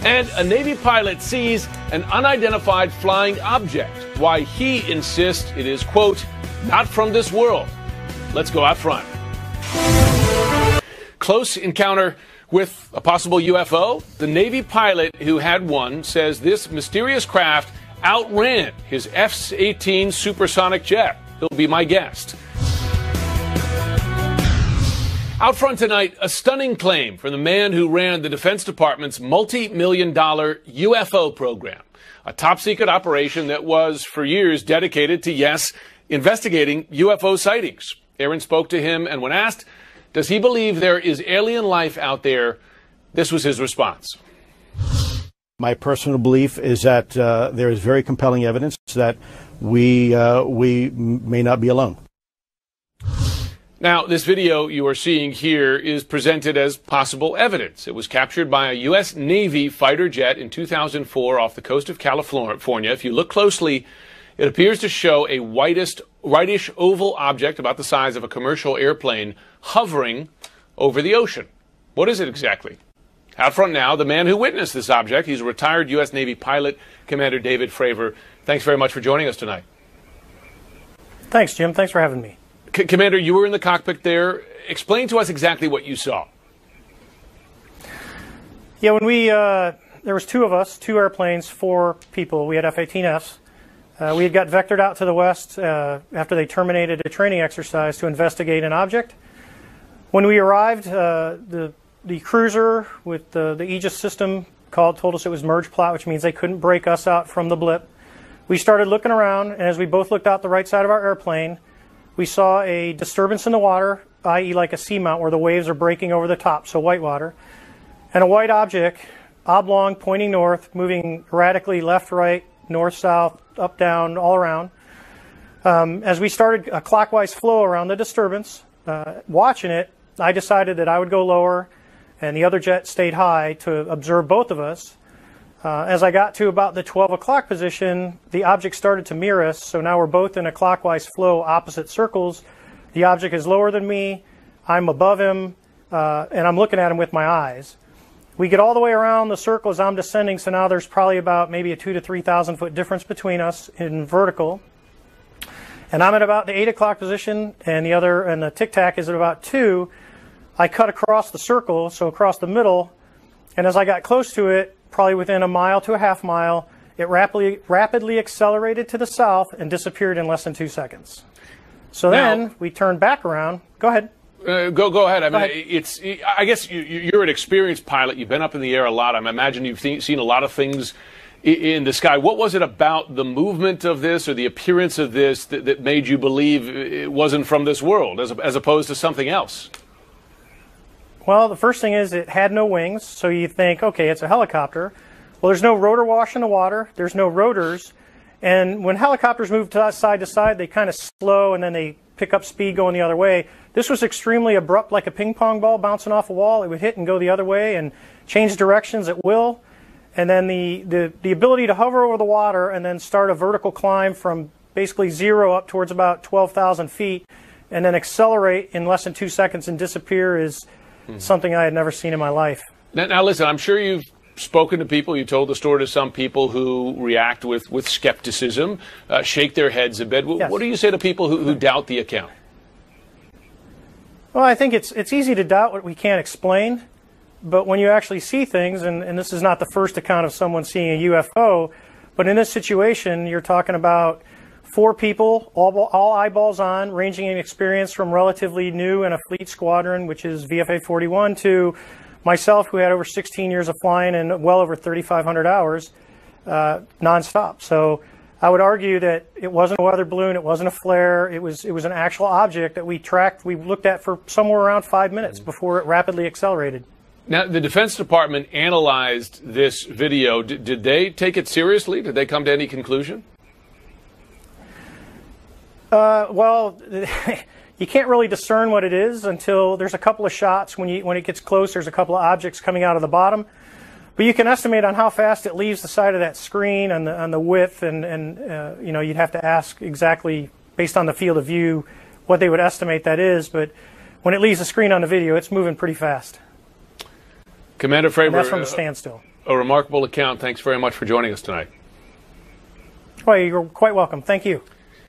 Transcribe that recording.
And a Navy pilot sees an unidentified flying object. Why he insists it is, quote, not from this world. Let's go out front. Close encounter with a possible UFO. The Navy pilot who had one says this mysterious craft outran his F-18 supersonic jet. He'll be my guest. Out front tonight, a stunning claim from the man who ran the Defense Department's multi-million-dollar UFO program, a top-secret operation that was, for years, dedicated to, yes, investigating UFO sightings. Aaron spoke to him, and when asked, does he believe there is alien life out there, this was his response. My personal belief is that there is very compelling evidence that we may not be alone. Now, this video you are seeing here is presented as possible evidence. It was captured by a U.S. Navy fighter jet in 2004 off the coast of California. If you look closely, it appears to show a whitish oval object about the size of a commercial airplane hovering over the ocean. What is it exactly? Out front now, the man who witnessed this object. He's a retired U.S. Navy pilot, Commander David Fravor. Thanks very much for joining us tonight. Thanks, Jim. Thanks for having me. Commander, you were in the cockpit there. Explain to us exactly what you saw. Yeah, when there was two of us, two airplanes, four people. We had F-18Fs. We had got vectored out to the west after they terminated a training exercise to investigate an object. When we arrived, the cruiser with the Aegis system told us it was merge plot, which means they couldn't break us out from the blip. We started looking around, and as we both looked out the right side of our airplane, we saw a disturbance in the water, i.e. like a seamount where the waves are breaking over the top, so white water, and a white object, oblong, pointing north, moving erratically left, right, north, south, up, down, all around. As we started a clockwise flow around the disturbance, watching it, I decided that I would go lower and the other jet stayed high to observe both of us. As I got to about the 12 o'clock position, the object started to mirror us, so now we're both in a clockwise flow, opposite circles. The object is lower than me, I'm above him, and I'm looking at him with my eyes. We get all the way around the circle as I'm descending, so now there's probably about maybe a 2,000 to 3,000 foot difference between us in vertical. And I'm at about the 8 o'clock position, and the tic-tac is at about 2. I cut across the circle, so across the middle, and as I got close to it, probably within a mile to a half mile, it rapidly accelerated to the south and disappeared in less than 2 seconds. So now, then we turned back around. Go ahead. Go ahead. I mean, I guess you're an experienced pilot. You've been up in the air a lot. I imagine you've seen a lot of things in the sky. What was it about the movement of this or the appearance of this that made you believe it wasn't from this world as opposed to something else? Well, the first thing is it had no wings, so you think, okay, it's a helicopter. Well, there's no rotor wash in the water. There's no rotors. And when helicopters move side to side, they kind of slow and then they pick up speed going the other way. This was extremely abrupt, like a ping pong ball bouncing off a wall. It would hit and go the other way and change directions at will. And then the ability to hover over the water and then start a vertical climb from basically 0 up towards about 12,000 feet and then accelerate in less than 2 seconds and disappear is something I had never seen in my life. Now listen, I'm sure you've spoken to people, you told the story to some people who react with skepticism, shake their heads a bit. Yes. What do you say to people who doubt the account? Well, I think it's easy to doubt what we can't explain, but when you actually see things, and this is not the first account of someone seeing a UFO, but in this situation, you're talking about 4 people, all eyeballs on, ranging in experience from relatively new in a fleet squadron, which is VFA 41, to myself, who had over 16 years of flying and well over 3,500 hours nonstop. So I would argue that it wasn't a weather balloon, it wasn't a flare, it was an actual object that we looked at for somewhere around 5 minutes before it rapidly accelerated. Now, the Defense Department analyzed this video. Did they take it seriously? Did they come to any conclusion? Well, you can't really discern what it is until there's a couple of shots. When it gets close, there's a couple of objects coming out of the bottom. But you can estimate on how fast it leaves the side of that screen and the width, and you know, you'd have to ask exactly based on the field of view what they would estimate that is. But when it leaves the screen on the video, it's moving pretty fast. Commander Fravor, and that's from a standstill. a remarkable account. Thanks very much for joining us tonight. Well, you're quite welcome. Thank you.